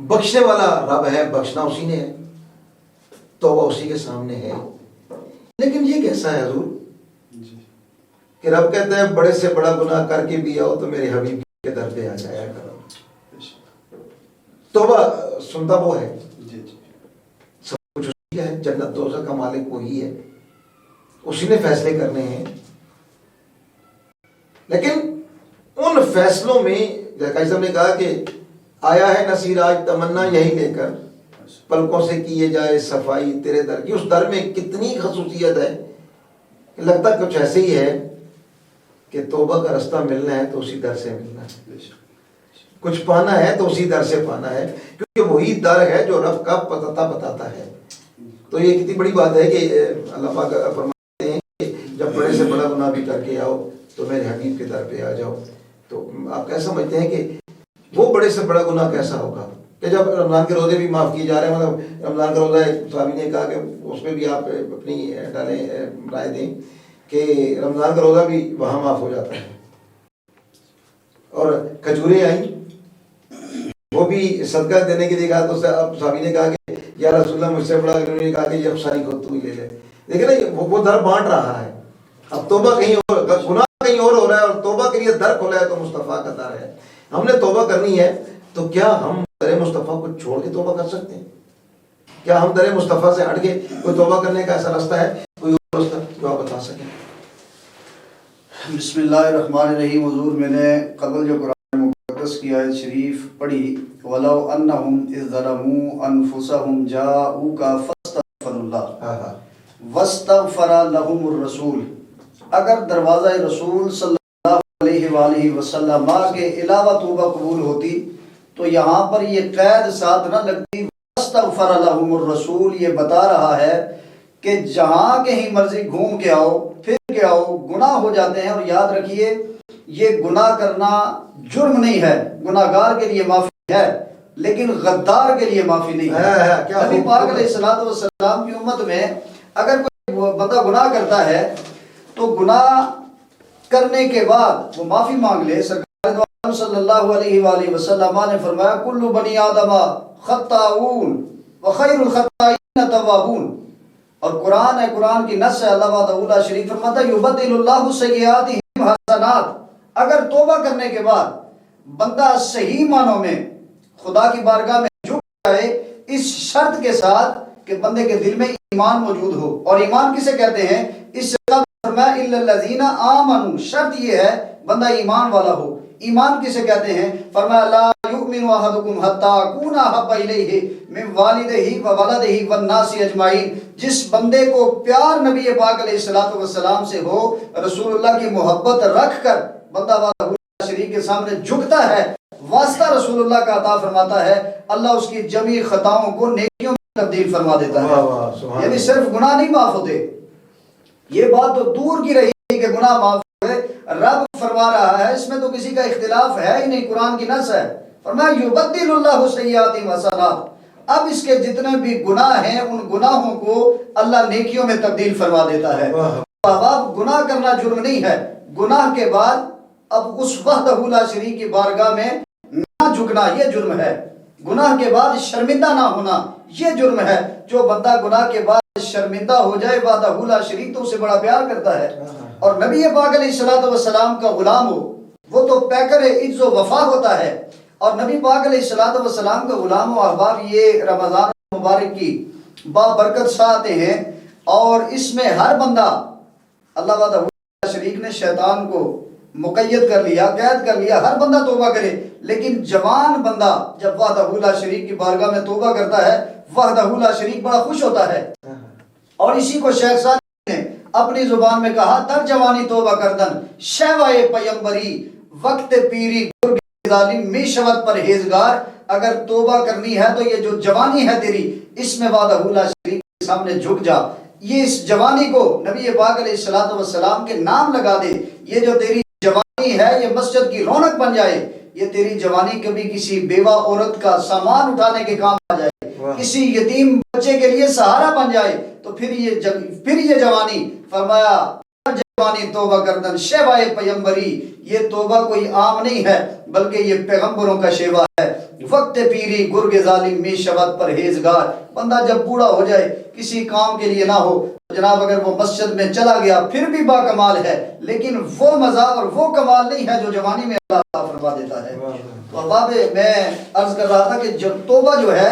بخشنے والا رب ہے، بخشنا اسی نے ہے، توبہ اسی کے سامنے ہے. لیکن یہ کیسا ہے حضور کہ رب کہتا ہے بڑے سے بڑا گناہ کر کے بھی آؤ تو میرے حبیب کے در پہ آ جایا کرو. توبہ سنتا وہ ہے، سب کچھ اسی ہے، جنت دوزخ کا مالک وہی ہے، اسی نے فیصلے کرنے ہیں. لیکن ان فیصلوں میں قاضی صاحب نے کہا کہ آیا ہے نصیر آج تمنا یہی لے کر پلکوں سے کیے جائے صفائی تیرے در کی. اس در میں کتنی خصوصیت ہے کہ لگتا کچھ ایسے ہی ہے کہ توبہ کا رستہ ملنا ہے تو اسی در سے ملنا ہے، کچھ پانا ہے تو اسی در سے پانا ہے، کیونکہ وہی در ہے جو رب کا پتہ بتاتا ہے. تو یہ کتنی بڑی بات ہے کہ اللہ پاک فرماتے ہیں کہ جب بڑے سے بڑا گناہ بھی کر کے آؤ تو میرے حبیب کے در پہ آ جاؤ. تو آپ کیسا سمجھتے ہیں کہ وہ بڑے سے بڑا گناہ کیسا ہوگا کہ جب رمضان کے روزے بھی معاف کیے جا رہے ہیں. مطلب رمضان کا روزہ ایک صحابی نے کہا کہ اس میں بھی آپ اپنی ڈالیں رائے دیں کہ رمضان کا روزہ بھی وہاں معاف ہو جاتا ہے. اور کھجوریں آئیں وہ بھی صدقہ دینے کے لیے کہا تو صحابی نے کہا کہ یا رسول اللہ مجھ سے بڑا، انہوں نے کہا کہ یہ ساری کو تو ہی لے لے. دیکھیں نا وہ در بانٹ رہا ہے. اب توبہ کہیں اور، گناہ کہیں اور ہو رہا ہے اور توبہ کے لیے در کھولا ہے تو مصطفیٰ کا در ہے. ہم نے توبہ کرنی ہے تو کیا ہم در مصطفیٰ کو چھوڑ کے توبہ کر سکتے ہیں؟ کیا ہم در مصطفیٰ سے ہٹ کے کوئی توبہ کرنے کا ایسا راستہ ہے، کوئی اور راستہ جو آپ بتا سکیں؟ بسم اللہ الرحمن الرحیم. حضور میں نے قبل جو قرآن مقدس کی آیت شریف پڑھی وَلَوْ أَنَّهُمْ إِذْ ظَلَمُوا أَنفُسَهُمْ جَاءُوكَ فَاسْتَغْفَرُوا اللَّهَ وَاسْتَغْفَرَ لَهُمُ الرَّسُولُ. اگر دروازہ رسول صلی اللہ علیہ وآلہ وسلم کے علاوہ توبہ قبول ہوتی تو یہاں پر یہ قید ساتھ نہ لگتی. وَاسْتَغْفَرَ لَهُمُ الرَّسُولُ یہ بتا رہا ہے کہ جہاں کہیں مرضی گھوم کے آؤ پھر کے آؤ گناہ ہو جاتے ہیں. اور یاد رکھیے یہ گناہ کرنا جرم نہیں ہے، گناہ گار کے لیے معافی ہے لیکن غدار کے لیے معافی نہیں ہے. نبی پاک علیہ السلام کی امت میں اگر کوئی بندہ گناہ کرتا ہے تو گناہ کرنے کے بعد وہ معافی مانگ لے. سرکار دو عالم صلی اللہ علیہ وآلہ وسلم نے فرمایا کل بنی آدم خطاؤون وخیر الخطائین توابون. اور قرآن ہے، قرآن کی نص ہے، اللہ وحدہ لا شریک فرماتا ہے یبدل اللہ سیئاتہم حسنات۔ اگر توبہ کرنے کے بعد بندہ صحیح معنوں میں خدا کی بارگاہ میں جھک جائے، اس شرط کے ساتھ کہ بندے کے دل میں ایمان موجود ہو، اور ایمان کسے کہتے ہیں؟ اس سے فرمایا الا الذین آمنوا، شرط یہ ہے بندہ ایمان والا ہو۔ ایمان کسے کہتے ہیں؟ فرمایا لا یؤمن احدکم حتی اکون احب الیہ من والدہ وولدہ والناس اجمعین، جس بندے کو پیار نبی پاک علیہ الصلوۃ والسلام سے ہو، رسول اللہ کی محبت رکھ کر بندہ وحدہ لا شریک کے سامنے جھکتا ہے، واسطہ رسول اللہ کا عطا فرماتا ہے، اللہ اس کی جمی خطاؤں کو نیکیوں میں تبدیل فرما دیتا ہے۔ یعنی صرف گناہ نہیں معاف ہوتے، یہ بات تو دور کی رہی کہ گناہ معاف ہوئے، رب فرما رہا ہے، اس میں تو کسی کا اختلاف ہے ہی نہیں، قرآن کی نص ہے۔ فرمایا یبدل اللہ سیئاتہم حسنات، اب اس کے جتنے بھی گناہ ہیں ان گناہوں کو اللہ نیکیوں میں تبدیل فرما دیتا ہے۔ اب گناہ کرنا جرم نہیں ہے، گناہ کے بعد اب اس وحدہ لا شریک کی بارگاہ میں نہ جھکنا یہ جرم ہے، گناہ کے بعد شرمندہ نہ ہونا یہ جرم ہے۔ جو بندہ گناہ کے بعد شرمندہ ہو جائے، وحدہ لا شریک تو اسے بڑا پیار کرتا ہے، اور نبی پاک علیہ الصلوۃ والسلام کا غلام ہو وہ تو پیکر عز و وفا ہوتا ہے، اور نبی پاک علیہ الصلوۃ والسلام کا غلام و احباب، یہ رمضان مبارک کی بابرکت ساعتیں ہیں، اور اس میں ہر بندہ، اللہ وحدہ لا شریک نے شیطان کو مقید کر لیا، قید کر لیا، ہر بندہ توبہ کرے، لیکن جوان بندہ جب وحدہ لا شریک کی بارگاہ میں توبہ کرتا ہے، وحدہ لا شریک بڑا خوش ہوتا ہے۔ اور اسی کو شیخ صالح نے اپنی زبان میں کہا، در جوانی توبہ کردن شیوائے پیمبری، وقت پیری گرگ ظالم می شود پرہیزگار۔ اگر توبہ کرنی ہے تو یہ جو جوانی ہے تیری، اس میں وحدہ لا شریک کے سامنے جھک جا، یہ اس جوانی کو نبی پاک علیہ الصلوۃ والسلام کے نام لگا دے، یہ جو تیری جوانی ہے یہ مسجد کی رونق بن جائے، یہ تیری جوانی کبھی کسی بیوہ عورت کا سامان اٹھانے کے کام آ جائے، کسی یتیم بچے کے لیے سہارا بن جائے، تو پھر یہ جوانی، فرمایا جوانی توبہ کردن شیوائے پیمبری، یہ توبہ کوئی عام نہیں ہے بلکہ یہ پیغمبروں کا شیوا ہے۔ وقت پیری گرگ ظالم می شود پرہیزگار، بندہ جب بوڑھا ہو جائے کسی کام کے لیے نہ ہو، جناب اگر وہ مسجد میں چلا گیا پھر بھی با کمال ہے، لیکن وہ مزہ اور وہ کمال نہیں ہے جو جوانی میں اللہ فرما دیتا ہے۔ تو احباب میں عرض کر رہا تھا کہ جب توبہ جو ہے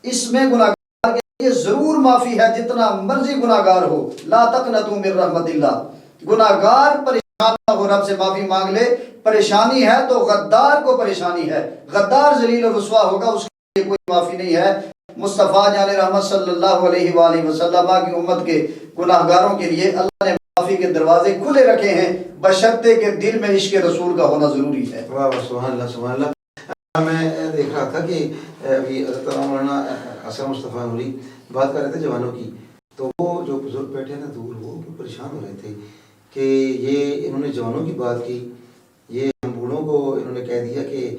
اس میں گناہگار کے لیے ضرور معافی ہے، جتنا مرضی گناہگار ہو، لا تقنطوا من رحمت اللہ، گناہگار پریشان نہ ہو، رب سے معافی مانگ لے۔ پریشانی ہے تو غدار کو پریشانی ہے، غدار ذلیل و رسوا ہوگا، اس کے لیے کوئی معافی نہیں ہے۔ مصطفیٰ جان رحمت صلی اللہ علیہ وآلہ وسلم کی امت کے گناہگاروں کے لیے اللہ نے معافی کے دروازے کھلے رکھے ہیں، بشرطے کہ دل میں عشق رسول کا ہونا ضروری ہے۔ واہ سبحان اللہ سبحان اللہ۔ میں دیکھ رہا تھا کہ ابھی حضرت مولانا حسن مصطفیٰ نوری بات کر رہے تھے جوانوں کی، تو وہ جو بزرگ بیٹھے نا دور، وہ پریشان ہو رہے تھے کہ یہ انہوں نے جوانوں کی بات کی، یہ ہم بوڑھوں کو انہوں نے کہہ دیا کہ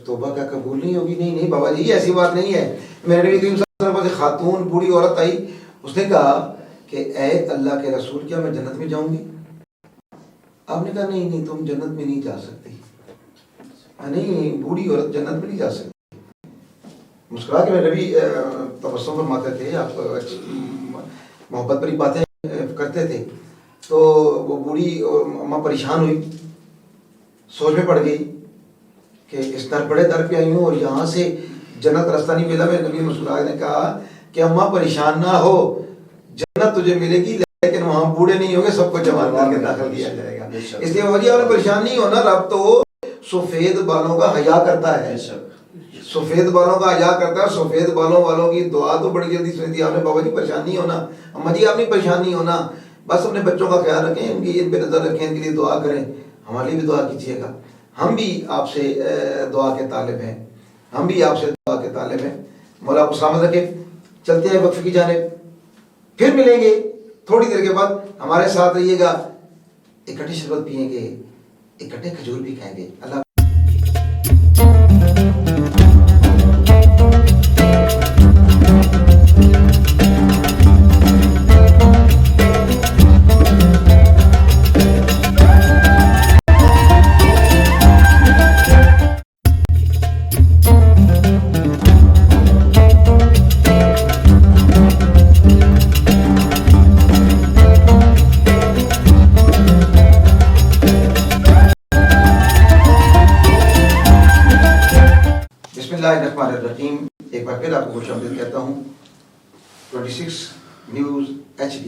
توبہ کا قبول نہیں ہوگی۔ نہیں نہیں بابا جی ایسی بات نہیں ہے، میرے نبی کریم صلی اللہ علیہ وسلم سے خاتون بوڑھی عورت آئی، اس نے کہا کہ اے اللہ کے رسول کیا میں جنت میں جاؤں گی؟ آپ نے کہا نہیں نہیں تم جنت میں نہیں جا سکتی، نہیں بوڑھی عورت جنت میں نہیں جا سکتی۔ مسکرا کے میرے نبی تبسم فرماتے تھے، آپ محبت بری باتیں کرتے تھے، تو وہ بوڑھی اماں پریشان ہوئی، سوچ میں پڑ گئی کہ اس در بڑے در پہ آئی ہوں اور یہاں سے جنت راستہ نہیں ملا۔ میرے نبی مسکرا نے کہا کہ اماں پریشان نہ ہو، جنت تجھے ملے گی لیکن وہاں بوڑھے نہیں ہوں گے، سب کو جمع کر کے داخل کیا جائے گا۔ اس لیے وجہ اور پریشان نہیں ہونا، رب تو سفید بالوں کا حیا کرتا ہے، سفید بالوں کا حیا کرتا ہے۔ سفید بالوں والوں کی دعا تو بڑی جلدی سنی تھی آپ نے، بابا جی پریشان نہیں ہونا، اماں جی آپ نہیں پریشان نہیں ہونا، بس اپنے بچوں کا خیال رکھیں، ان کی ان پہ نظر رکھیں، ان کے لیے دعا کریں، ہمارے لیے بھی دعا کیجیے گا۔ ہم بھی آپ سے دعا کے طالب ہیں، ہم بھی آپ سے دعا کے طالب ہیں۔ مولا آپ کو سلامت رکھے۔ چلتے ہیں وقفے کی جانب، پھر ملیں گے تھوڑی دیر کے بعد، ہمارے ساتھ رہیے گا، اکٹھے شربت پیئیں گے، اکٹھے کھجور بھی کھائیں گے۔ اللہ خوش آمدید کہتا ہوں 26 نیوز HD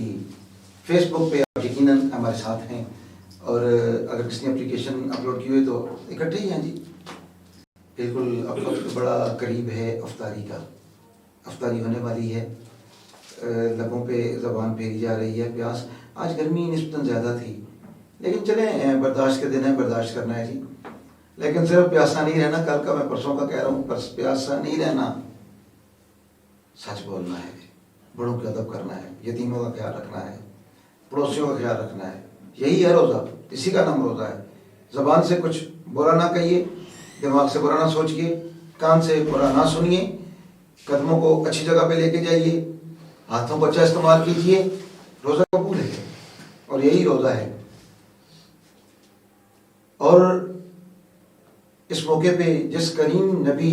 فیس بک پہ آپ یقیناً ہمارے ساتھ ہیں، اور اگر کسی نے اپلیکیشن اپلوڈ کی ہوئی تو اکٹھے ہی ہیں جی. بالکل اب وقت بڑا قریب ہے افطاری کا، افطاری ہونے والی ہے، لبوں پہ زبان پھیری جا رہی ہے. پیاس آج گرمی نسبتاً زیادہ تھی، لیکن چلیں برداشت کے دن ہے، برداشت کرنا ہے جی. لیکن صرف پیاسا نہیں رہنا، کل کا میں پرسوں کا کہہ رہا ہوں، پیاسا نہیں رہنا، سچ بولنا ہے، بڑوں کا ادب کرنا ہے، یتیموں کا خیال رکھنا ہے، پڑوسیوں کا خیال رکھنا ہے. یہی ہے روزہ، اسی کا نام روزہ ہے. زبان سے کچھ برا نہ کہیے، دماغ سے برا نہ سوچیے، کان سے برا نہ سنیے، قدموں کو اچھی جگہ پہ لے کے جائیے، ہاتھوں کو اچھا استعمال کیجیے. روزہ قبول ہے اور یہی روزہ ہے. اور اس موقع پہ جس کریم نبی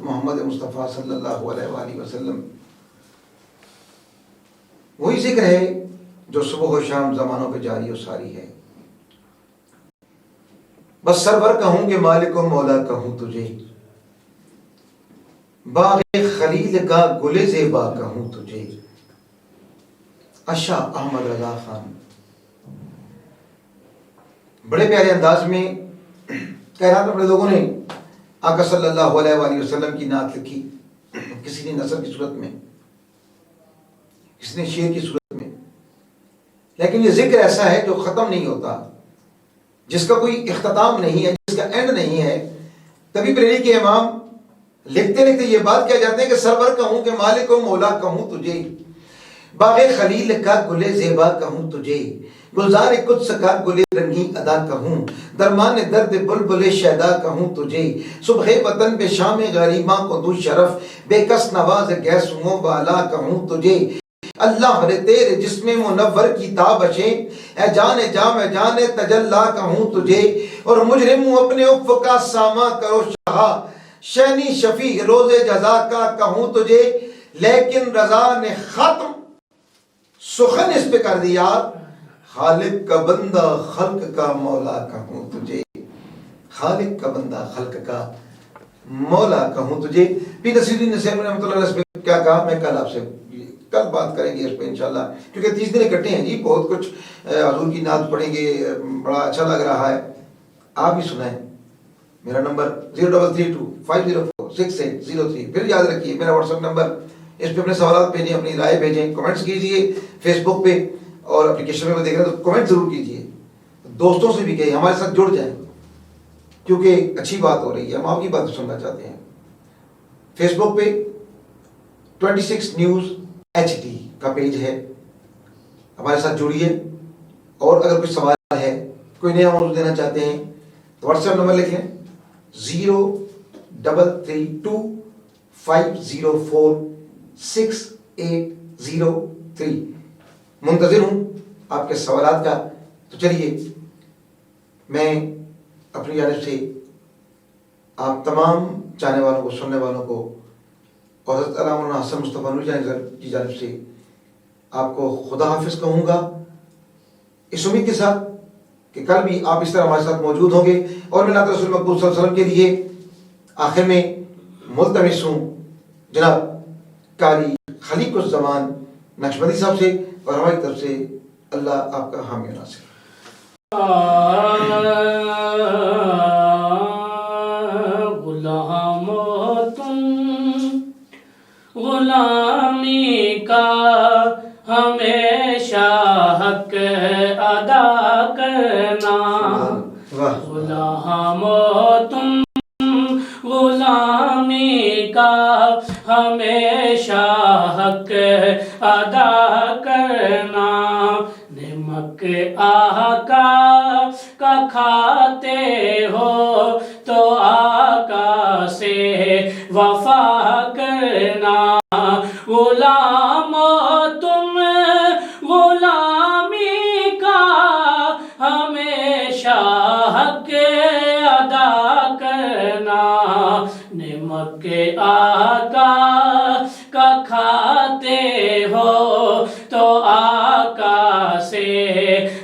محمد مصطفیٰ صلی اللہ علیہ وآلہ وسلم، وہی ذکر ہے جو صبح و شام زمانوں پہ جاری و ساری ہے. بس سرور کہوں کہ مالک و مولا کہوں تجھے، باغ خلیل کا گل زیبا کہوں تجھے. اشا احمد رضا خان بڑے پیارے انداز میں کہہ بڑے لوگوں نے آقا صلی اللہ علیہ وآلہ وسلم کی نعت لکھی، کسی نے نثر کی صورت میں، کسی نے شعر کی صورت میں. لیکن یہ ذکر ایسا ہے جو ختم نہیں ہوتا، جس کا کوئی اختتام نہیں ہے، جس کا اینڈ نہیں ہے. تبھی بریلی کے امام لکھتے لکھتے یہ بات کہہ جاتے ہیں کہ سرور کہوں کہ مالک و مولا کہوں تجھے، باغ خلیل کا گل زیبا کہوں تجھے، گلزار قدس کا گل رنگی ادا کہوں، درمان درد بلبل شیدا کہوں تجھے، صبح وطن پہ شام غریباں کو دو شرف، بے کس نواز گیسوں والا کہوں تجھے. اللہ رے تیرے جسم منور کی تابشیں، اے جانے جام اے جانے تجلا کہوں تجھے. اور مجرم اپنے افق کا ساما کرو شاہ، شینی شفیع روز جزا کا کہوں تجھے. لیکن رضا نے ختم سخن اس پہ کر دیا، خالق کا بندہ خلق کا مولا کہوں تجھے، خالق کا بندہ خلق کا مولا کہوں تجھے. پیر نصیر الدین نصیر رحمۃ اللہ علیہ اس پہ کیا کہا، میں کل آپ سے کل بات کریں گے اس پہ انشاءاللہ، کیونکہ 30 دن اکٹھے ہیں جی، بہت کچھ حضور کی نعت پڑھیں گے، بڑا اچھا لگ رہا ہے. آپ بھی سنائیں. میرا نمبر 0332504680 پھر یاد رکھیے میرا واٹس ایپ نمبر. اس پہ اپنے سوالات بھیجیں، اپنی رائے بھیجیں، کمنٹس کیجئے فیس بک پہ، اور اپلیکیشن میں دیکھ رہے ہیں تو کمنٹ ضرور کیجئے. دوستوں سے بھی کہیں ہمارے ساتھ جڑ جائیں، کیونکہ اچھی بات ہو رہی ہے، ہم آپ کی بات سننا چاہتے ہیں. فیس بک پہ 26 نیوز HD کا پیج ہے، ہمارے ساتھ جڑیے. اور اگر کوئی سوال ہے، کوئی نیا موضوع دینا چاہتے ہیں تو واٹس ایپ نمبر لکھیں 0325046803. منتظر ہوں آپ کے سوالات کا. تو چلیے میں اپنی جانب سے آپ تمام چاہنے والوں کو، سننے والوں کو، اور حضرت علامہ حسن مصطفیٰ نوری کی جانب سے آپ کو خدا حافظ کہوں گا، اس امید کے ساتھ کہ کل بھی آپ اس طرح ہمارے ساتھ موجود ہوں گے. اور میں نعت رسول مقبول صلی اللہ علیہ وسلم کے لیے آخر میں ملتمس ہوں جناب قاری خلیق الزمان نقشبندی صاحب سے اور ہماری طرف سے، اللہ آپ کا حامی و ناصر. غلامی کا ہمیشہ حق ادا کرنا، غلامو تم غلامی کا ہمیشہ حق ادا کرنا. نمک آقا کا کھاتے ہو تو آقا سے وفا کرنا. غلامو تم غلامی کا ہمیشہ حق ادا کرنا. نمک آقا کا کھاتے ہو تو آقا سے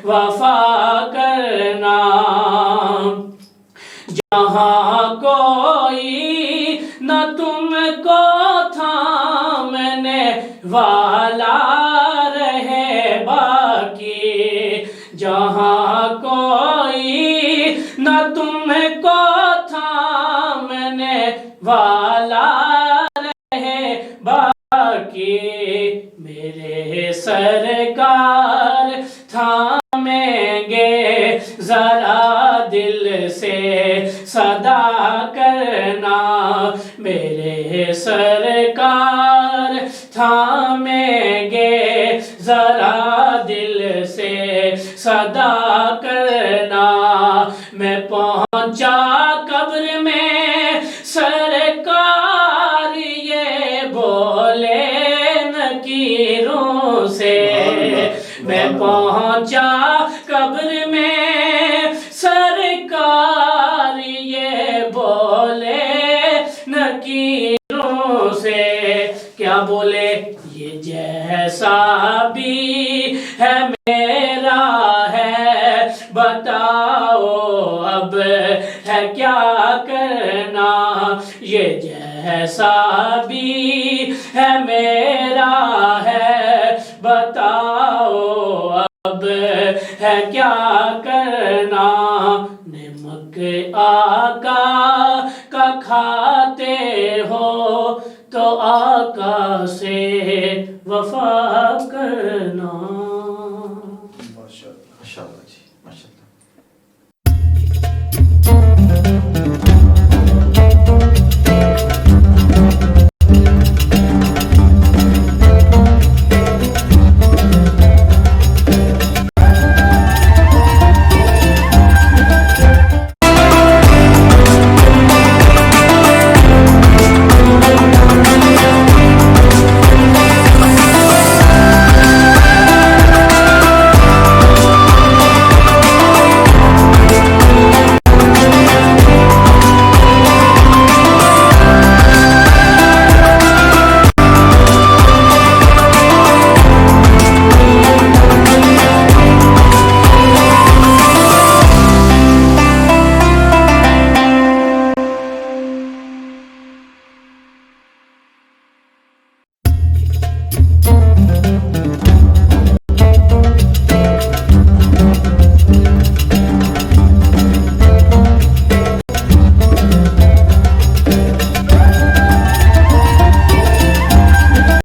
وفا کرنا. کوئی نہ تم کو تھامنے والا رہے باقی، میرے سرکار تھامیں گے ذرا دل سے صدا کرنا، میرے سرکار تھامیں گے ذرا دل سے صدا کرنا۔ میں پہنچا قبر میں سرکار یہ بولے نکیروں سے، میں پہنچا قبر میں سرکار یہ بولے نکیروں سے، کیا بولے؟ یہ جیسا بھی ہے میرا ہے بتاؤ اب ہے کیا کرنا، یہ جیسا بھی ہے میرا ہے بتاؤ اب ہے کیا کرنا۔ نمک آقا کا کھاتے ہو تو آقا سے